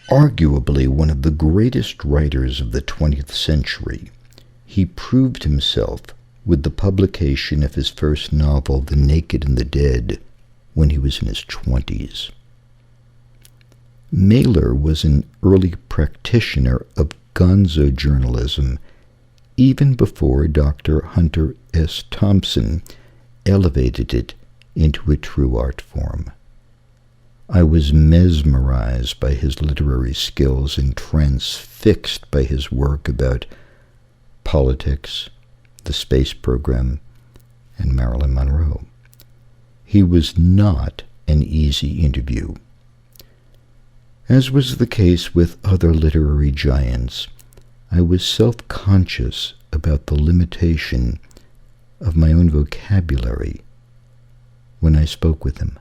Arguably one of the greatest writers of the 20th century, he proved himself with the publication of his first novel, The Naked and the Dead, when he was in his 20s. Mailer was an early practitioner of gonzo journalism even before Dr. Hunter S. Thompson elevated it into a true art form. I was mesmerized by his literary skills and transfixed by his work about politics, the space program, and Marilyn Monroe. He was not an easy interview. As was the case with other literary giants, I was self-conscious about the limitation of my own vocabulary when I spoke with him.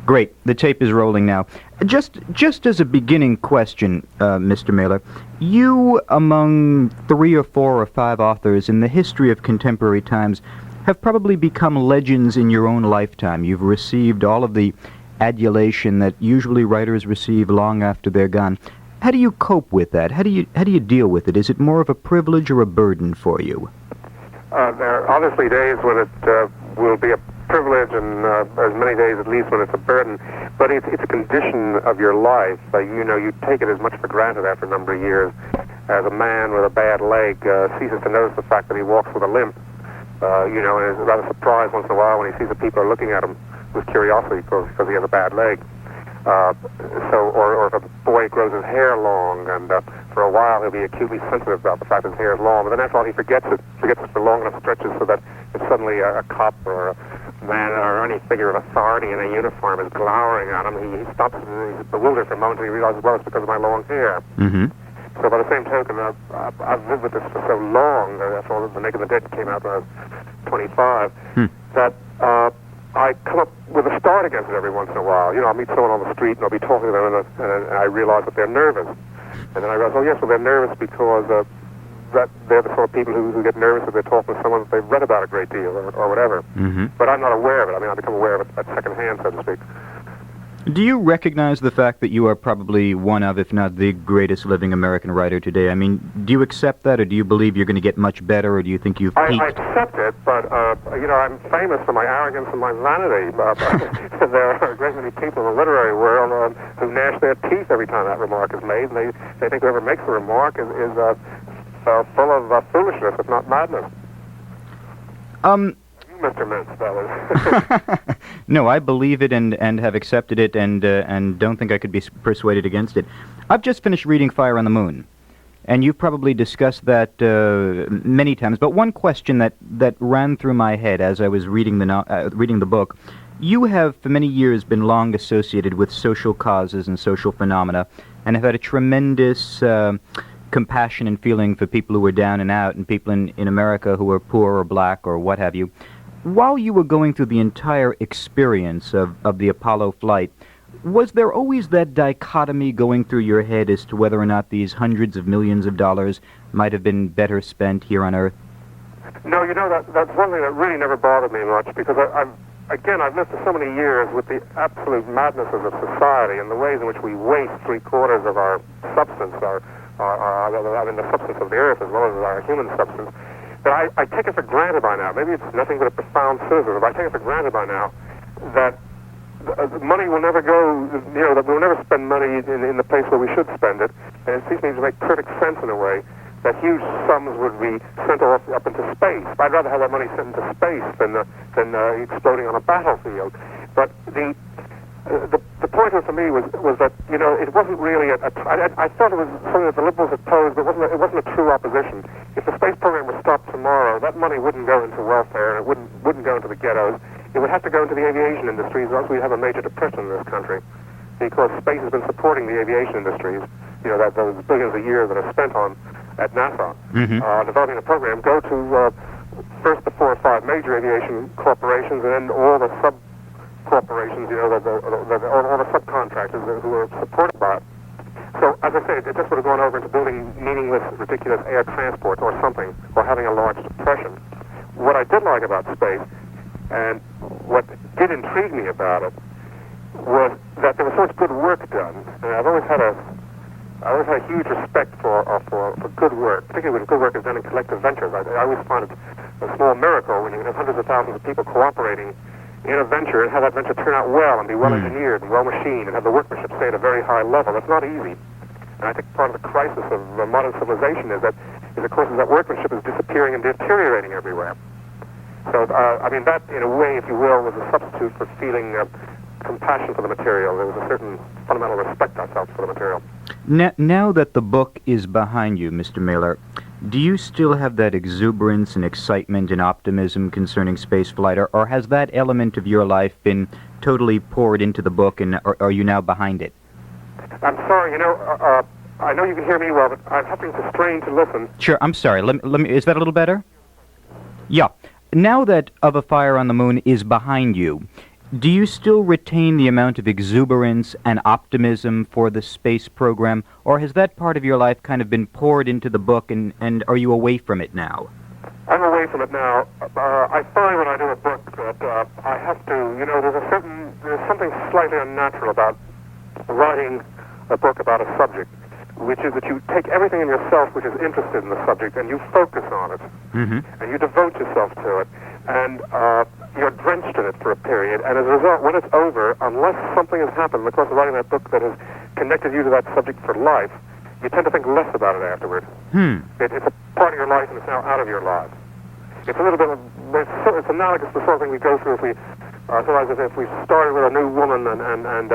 Great. The tape is rolling now. Just as a beginning question, Mr. Mailer, you, among 3 or 4 or 5 authors in the history of contemporary times, have probably become legends in your own lifetime. You've received all of the adulation that usually writers receive long after they're gone. How do you cope with that? How do you deal with it? Is it more of a privilege or a burden for you? There are obviously days when it will be a privilege, and as many days at least when it's a burden. But it's a condition of your life. You take it as much for granted after a number of years as a man with a bad leg ceases to notice the fact that he walks with a limp. And is rather surprised once in a while when he sees that people are looking at him with curiosity because he has a bad leg. Or if a boy grows his hair long, and for a while he'll be acutely sensitive about the fact that his hair is long, but then after all he forgets it for long enough stretches so that if suddenly a cop or a man or any figure of authority in a uniform is glowering at him, he stops and he's bewildered for a moment and he realizes, well, it's because of my long hair. Mm-hmm. So by the same token, I've lived with this for so long, after all The Naked and the Dead came out when I was 25, that I come up with a start against it every once in a while. I'll meet someone on the street and I'll be talking to them and I realize that they're nervous. And then I realize, oh yes, well they're nervous because that they're the sort of people who get nervous if they're talking to someone that they've read about a great deal or whatever. Mm-hmm. But I'm not aware of it. I become aware of it at second hand, so to speak. Do you recognize the fact that you are probably one of, if not the greatest living American writer today? Do you accept that, or do you believe you're going to get much better, or do you think you've peaked? I accept it, but, I'm famous for my arrogance and my vanity. There are a great many people in the literary world who gnash their teeth every time that remark is made, and they think whoever makes the remark is full of foolishness, if not madness. Mr. Mintz, that was. No, I believe it and have accepted it and don't think I could be persuaded against it. I've just finished reading Fire on the Moon, and you've probably discussed that many times. But one question that ran through my head as I was reading the book: you have for many years been long associated with social causes and social phenomena, and have had a tremendous compassion and feeling for people who are down and out and people in America who are poor or black or what have you. While you were going through the entire experience of the Apollo flight, was there always that dichotomy going through your head as to whether or not these hundreds of millions of dollars might have been better spent here on Earth? No, that's one thing that really never bothered me much, because I've lived for so many years with the absolute madnesses of society and the ways in which we waste 3/4 of our substance, the substance of the Earth as well as our human substance, that I take it for granted by now. Maybe it's nothing but a profound cynicism, but I take it for granted by now that money will never go, that we'll never spend money in the place where we should spend it. And it seems to me to make perfect sense in a way that huge sums would be sent off up into space. I'd rather have that money sent into space than exploding on a battlefield. But the point for me was that it wasn't really I thought it was something that the liberals had posed, but it wasn't a true opposition. If the space program were stopped tomorrow, that money wouldn't go into welfare and it wouldn't go into the ghettos. It would have to go into the aviation industries, or else we'd have a major depression in this country, because space has been supporting the aviation industries. Those billions a year that are spent at NASA developing a program go to first the 4 or 5 major aviation corporations, and then all the sub corporations, all the subcontractors who are supported by it. So, as I say, it just would have gone over into building meaningless, ridiculous air transport or something, or having a large depression. What I did like about space, and what did intrigue me about it, was that there was so much good work done. And I've always had a huge respect for good work, particularly when good work is done in collective ventures. I always find it a small miracle when you have hundreds of thousands of people cooperating in a venture and have that venture turn out well and be well engineered and well machined and have the workmanship stay at a very high level. That's not easy. And I think part of the crisis of modern civilization is, of course, that workmanship is disappearing and deteriorating everywhere. So, I mean, that, in a way, if you will, was a substitute for feeling compassion for the material. There was a certain fundamental respect I felt for the material. Now that the book is behind you, Mr. Mailer, do you still have that exuberance and excitement and optimism concerning spaceflight, or has that element of your life been totally poured into the book, and are you now behind it? I'm sorry, I know you can hear me well, but I'm having to strain to listen. Sure, I'm sorry. Let me. Is that a little better? Yeah. Now that Of a Fire on the Moon is behind you, do you still retain the amount of exuberance and optimism for the space program, or has that part of your life kind of been poured into the book, and are you away from it now? I'm away from it now. I find when I do a book that I have to, there's something slightly unnatural about writing a book about a subject, which is that you take everything in yourself which is interested in the subject and you focus on it, and you devote yourself to it, and you're drenched in it for a period, and as a result, when it's over, unless something has happened in the course of writing that book that has connected you to that subject for life, you tend to think less about it afterward. It's a part of your life and it's now out of your life. It's a little bit it's analogous to the sort of thing we go through if we if we started with a new woman and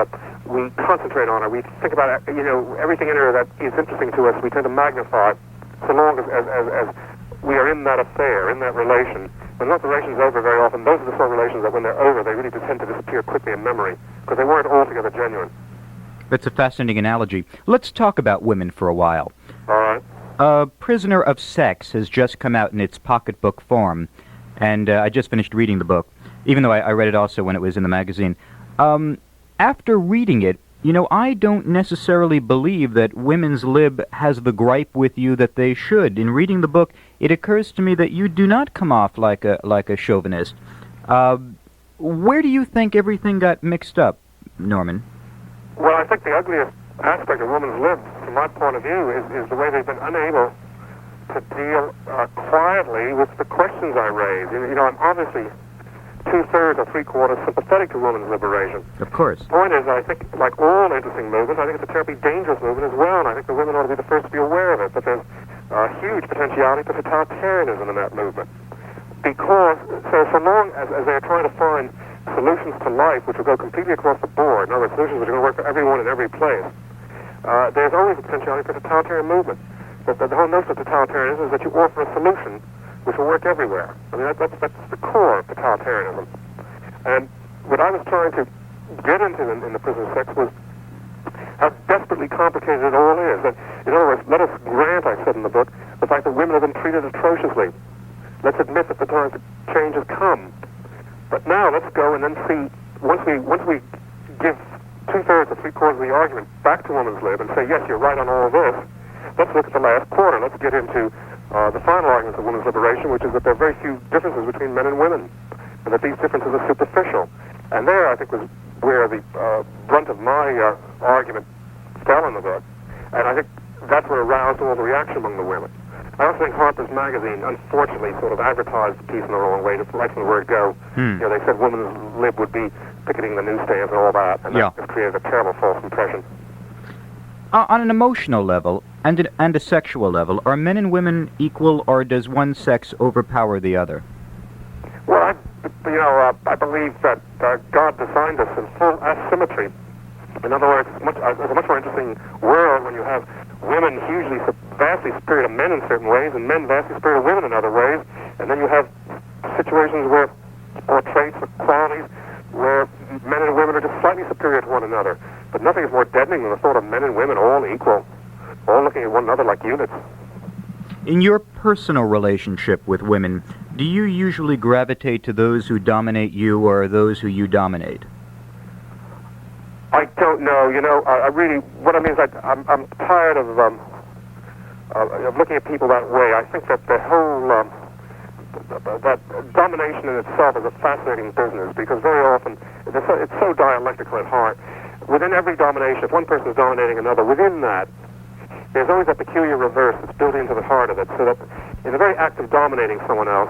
we concentrate on her, we think about everything in her that is interesting to us, we tend to magnify so long as we are in that affair, in that relation. When that relation's over very often, those are the sort of relations that when they're over, they really tend to disappear quickly in memory, because they weren't altogether genuine. That's a fascinating analogy. Let's talk about women for a while. All right. Prisoner of Sex has just come out in its pocketbook form, and I just finished reading the book, even though I read it also when it was in the magazine. After reading it, I don't necessarily believe that Women's Lib has the gripe with you that they should. In reading the book, it occurs to me that you do not come off like a chauvinist. Where do you think everything got mixed up, Norman? Well, I think the ugliest aspect of Women's Lib, from my point of view, is the way they've been unable to deal quietly with the questions I raise. I'm obviously 2/3 or 3/4 sympathetic to women's liberation. Of course. The point is, I think, like all interesting movements, I think it's a terribly dangerous movement as well, and I think the women ought to be the first to be aware of it, but there's a huge potentiality for totalitarianism in that movement. Because, so long as they're trying to find solutions to life which will go completely across the board, in other words, solutions which are going to work for everyone in every place, there's always a potentiality for totalitarian movement. The whole notion of totalitarianism is that you offer a solution which will work everywhere. I mean, that's the core of totalitarianism. And what I was trying to get into in the Prisoner of Sex was how desperately complicated it all is. And in other words, let us grant, I said in the book, the fact that women have been treated atrociously. Let's admit that the time to change has come. But now let's go and then see, once we give 2/3 or 3/4 of the argument back to Women's Lib and say, yes, you're right on all of this, let's look at the last quarter. Let's get into the final arguments of women's liberation, which is that there are very few differences between men and women, and that these differences are superficial. And there, I think, was where the brunt of my argument fell in the book. And I think that's what aroused all the reaction among the women. I also think Harper's Magazine, unfortunately, sort of advertised the piece in the wrong way, right from the word go. They said Women's Lib would be picketing the newsstands and all that, and that just created a terrible false impression. On an emotional level and a sexual level, are men and women equal, or does one sex overpower the other? Well, I believe that God designed us in full asymmetry. In other words, it's a much more interesting world when you have women vastly superior to men in certain ways, and men vastly superior to women in other ways, and then you have situations or traits or qualities where men and women are just slightly superior to one another. But nothing is more deadening than the thought of men and women all equal, all looking at one another like units. In your personal relationship with women, do you usually gravitate to those who dominate you or those who you dominate? I don't know. I really, what I mean is I'm tired of looking at people that way. I think that the whole that domination in itself is a fascinating business, because very often It's so dialectical at heart. Within every domination, if one person is dominating another, within that, there's always a peculiar reverse that's built into the heart of it, so that in the very act of dominating someone else,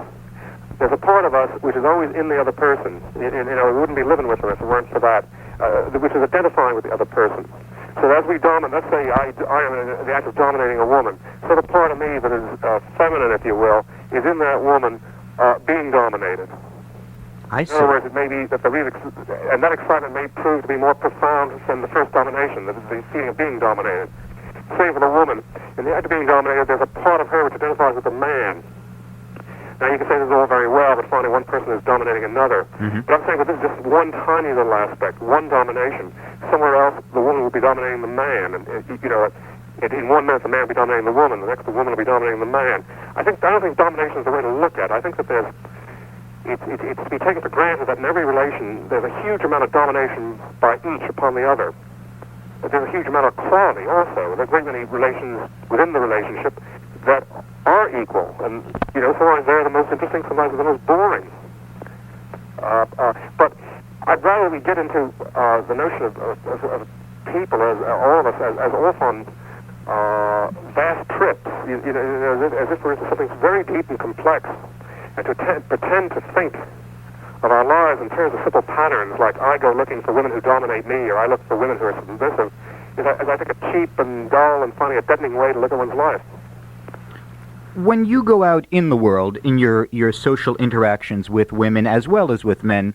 there's a part of us which is always in the other person. We wouldn't be living with them if it weren't for that, which is identifying with the other person. So as we dominate, let's say I am in the act of dominating a woman, so the part of me that is feminine, if you will, is in that woman being dominated. I see. In other words, it may be that and that excitement may prove to be more profound than the first domination, the feeling of being dominated. Same for the woman. In the act of being dominated, there's a part of her which identifies with the man. Now, you can say this is all very well, but finally one person is dominating another. Mm-hmm. But I'm saying that this is just one tiny little aspect, one domination. Somewhere else, the woman will be dominating the man. And, in 1 minute, the man will be dominating the woman. The next, the woman will be dominating the man. I don't think domination is the way to look at it. I think that it's to be taken for granted that in every relation, there's a huge amount of domination by each upon the other. But there's a huge amount of quality also. There are a great many relations within the relationship that are equal. And, sometimes they're the most interesting, sometimes they're the most boring. But I'd rather we get into the notion of people, as all of us, as off on vast trips, as if we're into something very deep and complex, and to pretend to think of our lives in terms of simple patterns, like I go looking for women who dominate me, or I look for women who are submissive, is I think a cheap and dull and finally a deadening way to look at one's life. When you go out in the world, in your social interactions with women as well as with men,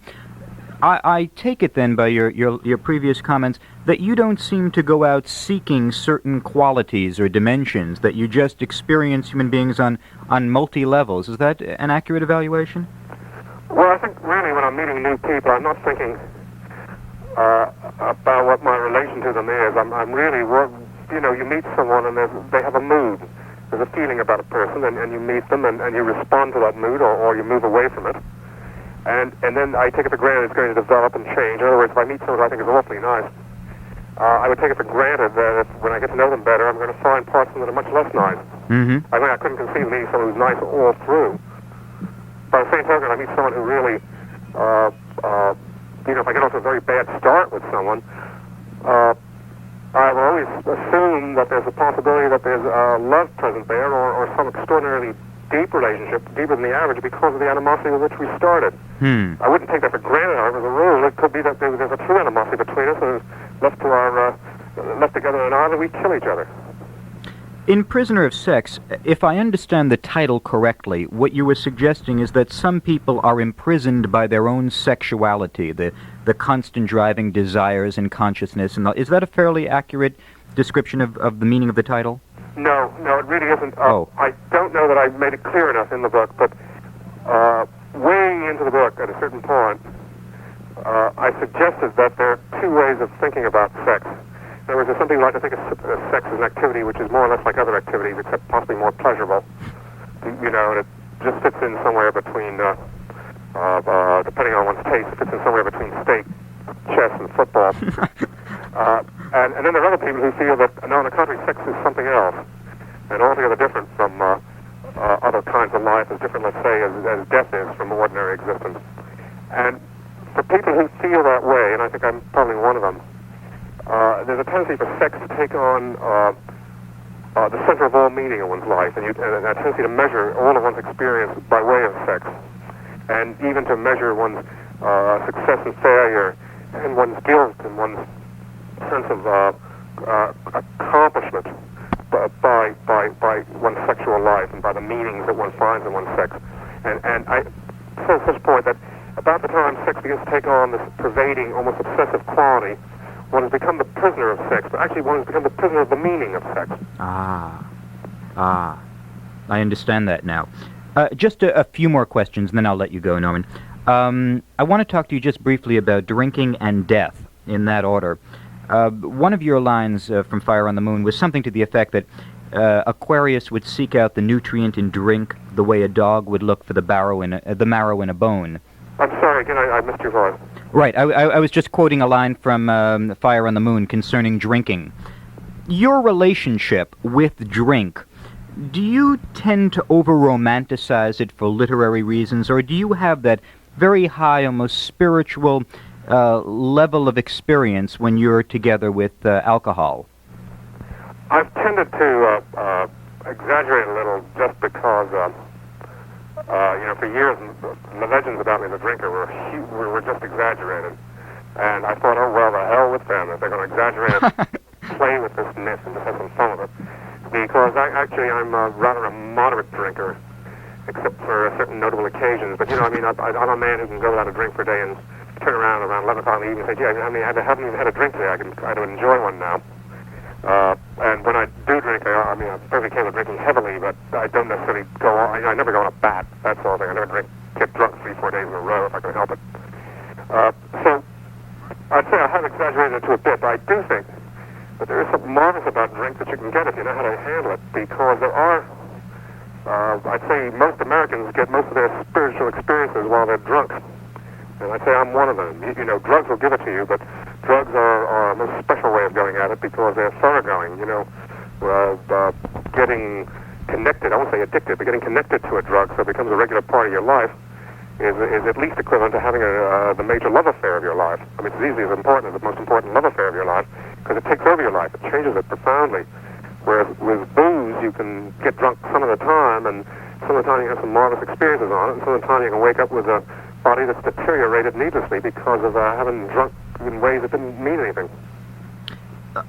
I take it then by your previous comments that you don't seem to go out seeking certain qualities or dimensions, that you just experience human beings on multi-levels. Is that an accurate evaluation? Well, I think really when I'm meeting new people, I'm not thinking about what my relation to them is. I'm really, you meet someone and they have a mood. There's a feeling about a person, and you meet them and you respond to that mood or you move away from it. And then I take it for granted it's going to develop and change. In other words, if I meet someone who I think is awfully nice, I would take it for granted that when I get to know them better, I'm going to find parts of them that are much less nice. Mm-hmm. I mean, I couldn't conceive of meeting someone who's nice all through. By the same token, I meet someone who really, if I get off to a very bad start with someone, I will always assume that there's a possibility that there's love present there or some extraordinarily deep relationship, deeper than the average, because of the animosity with which we started. I wouldn't take that for granted, however, as a rule. It could be that there's a true animosity between us, and left together in an island, we kill each other. In Prisoner of Sex, if I understand the title correctly, what you were suggesting is that some people are imprisoned by their own sexuality, the constant driving desires and consciousness. And is that a fairly accurate description of the meaning of the title? No, it really isn't. I don't know that I made it clear enough in the book, but weighing into the book at a certain point, I suggested that there are two ways of thinking about sex. In other words, there's something like, I think sex is an activity which is more or less like other activities, except possibly more pleasurable. And it just fits in somewhere between, depending on one's taste, it fits in somewhere between steak, chess, and football. And then there are other people who feel that, no, on the contrary, sex is something else, and altogether different from other kinds of life, as different, let's say, as death is from ordinary existence. And for people who feel that way, and I think I'm probably one of them, there's a tendency for sex to take on the center of all meaning in one's life, and a tendency to measure all of one's experience by way of sex, and even to measure one's success and failure, and one's guilt, and one's sense of accomplishment by one's sexual life, and by the meanings that one finds in one's sex. And I say at such point that about the time sex begins to take on this pervading, almost obsessive quality, one has become the prisoner of sex, but actually one has become the prisoner of the meaning of sex. I understand that now. Just a few more questions, and then I'll let you go, Norman. I want to talk to you just briefly about drinking and death, in that order. One of your lines from Fire on the Moon was something to the effect that Aquarius would seek out the nutrient in drink the way a dog would look for the marrow in a bone. I'm sorry, again, I missed your voice. Right, I was just quoting a line from Fire on the Moon concerning drinking. Your relationship with drink, do you tend to over-romanticize it for literary reasons, or do you have that very high, almost spiritual level of experience when you're together with alcohol? I've tended to exaggerate a little just because, for years, the legends about me as a drinker were just exaggerated. And I thought, oh, well, the hell with them. If they're going to exaggerate it, play with this myth and just have some fun with it. Because I'm rather a moderate drinker, except for certain notable occasions. But, I'm a man who can go without a drink for a day and turn around 11 o'clock in the evening and say, gee, I haven't even had a drink today. I don't enjoy one now. And when I do drink, I'm perfectly capable of drinking heavily, but I don't necessarily go on. I never go on a bat, that sort of thing. I never get drunk 3-4 days in a row if I can help it. So I'd say I have exaggerated it to a bit, but I do think that there is something marvelous about drink that you can get if you know how to handle it, because there are, I'd say most Americans get most of their spiritual experiences while they're drunk. And I'd say I'm one of them. Drugs will give it to you, but drugs are a most special way of going at it because they're thoroughgoing. Getting connected, I won't say addicted, but getting connected to a drug so it becomes a regular part of your life is at least equivalent to having the major love affair of your life. I mean, it's easily as important as the most important love affair of your life because it takes over your life. It changes it profoundly. Whereas with booze, you can get drunk some of the time, and some of the time you have some marvelous experiences on it, and some of the time you can wake up with a body that's deteriorated needlessly because of having drunk in ways that didn't mean anything.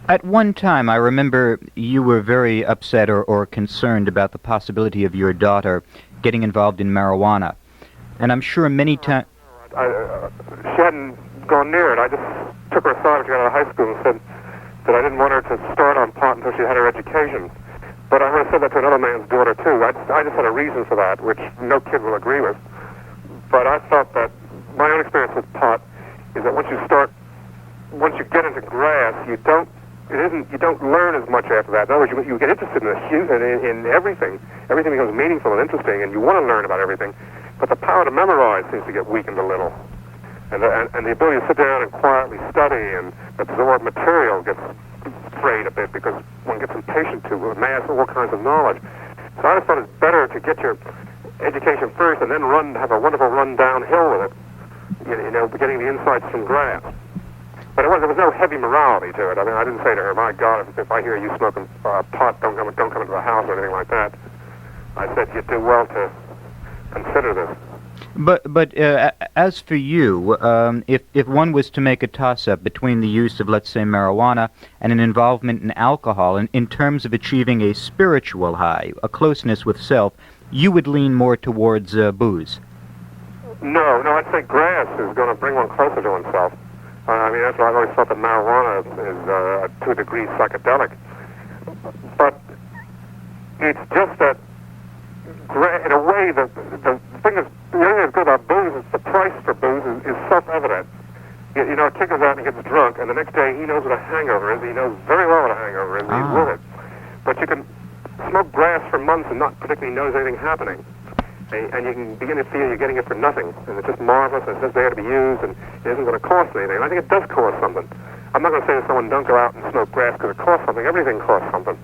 At one time, I remember you were very upset or concerned about the possibility of your daughter getting involved in marijuana. And I'm sure many times... She hadn't gone near it. I just took her aside when she got out of high school and said that I didn't want her to start on pot until she had her education. But I would have said that to another man's daughter, too. I just had a reason for that, which no kid will agree with. But I thought that my own experience with pot is that once you get into grass, you don't learn as much after that. In other words, you get interested in everything. Everything becomes meaningful and interesting, and you want to learn about everything. But the power to memorize seems to get weakened a little. And the ability to sit down and quietly study and absorb material gets frayed a bit because one gets impatient to amass all kinds of knowledge. So I just thought it's better to get your education first and then have a wonderful run downhill with it, getting the insights from grass. But there was no heavy morality to it. I mean, I didn't say to her, my God, if I hear you smoking pot, don't come into the house or anything like that. I said, you do well to consider this. But as for you, if one was to make a toss-up between the use of, let's say, marijuana and an involvement in alcohol, in terms of achieving a spiritual high, a closeness with self, you would lean more towards booze. No, I'd say grass is going to bring one closer to oneself. I mean, that's why I've always thought that marijuana is, to a degree, psychedelic. But it's just that, in a way, the thing that's good about booze is the price for booze is self-evident. A kid goes out and he gets drunk, and the next day he knows what a hangover is. He knows very well what a hangover is, and he's with it. But you can smoke grass for months and not particularly notice anything happening. And you can begin to feel you're getting it for nothing. And it's just marvelous, and it's just there to be used, and it isn't going to cost anything. And I think it does cost something. I'm not going to say to someone, don't go out and smoke grass because it costs something. Everything costs something.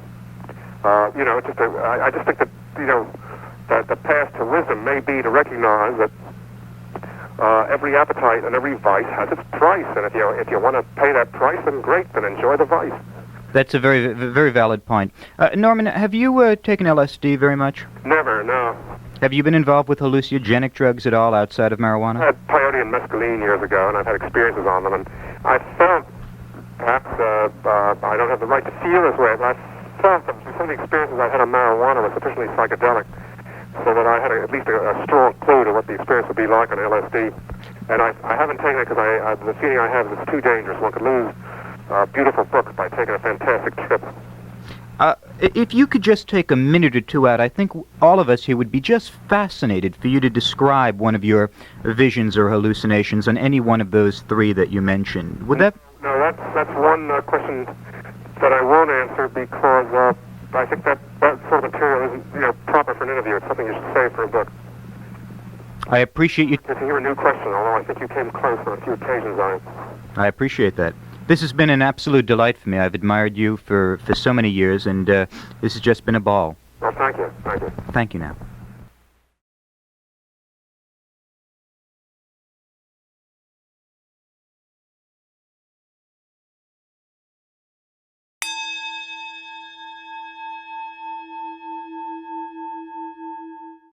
I just think that, that the path to wisdom may be to recognize that every appetite and every vice has its price. And if you want to pay that price, then great, then enjoy the vice. That's a very, very valid point. Norman, have you taken LSD very much? Never, no. Have you been involved with hallucinogenic drugs at all outside of marijuana? I had peyote and mescaline years ago, and I've had experiences on them, and I felt, perhaps I don't have the right to feel this way, but I felt that some of the experiences I had on marijuana were sufficiently psychedelic so that I had at least a strong clue to what the experience would be like on LSD. And I haven't taken it because the feeling I have is it's too dangerous. One could lose a beautiful book by taking a fantastic trip. If you could just take a minute or two out, I think all of us here would be just fascinated for you to describe one of your visions or hallucinations on any one of those three that you mentioned. Would that... No, that's one question that I won't answer because I think that sort of material isn't proper for an interview. It's something you should save for a book. I appreciate you... To hear a new question, although I think you came close on a few occasions on it. I appreciate that. This has been an absolute delight for me. I've admired you for so many years, and this has just been a ball. Well, thank you. Thank you. Thank you now.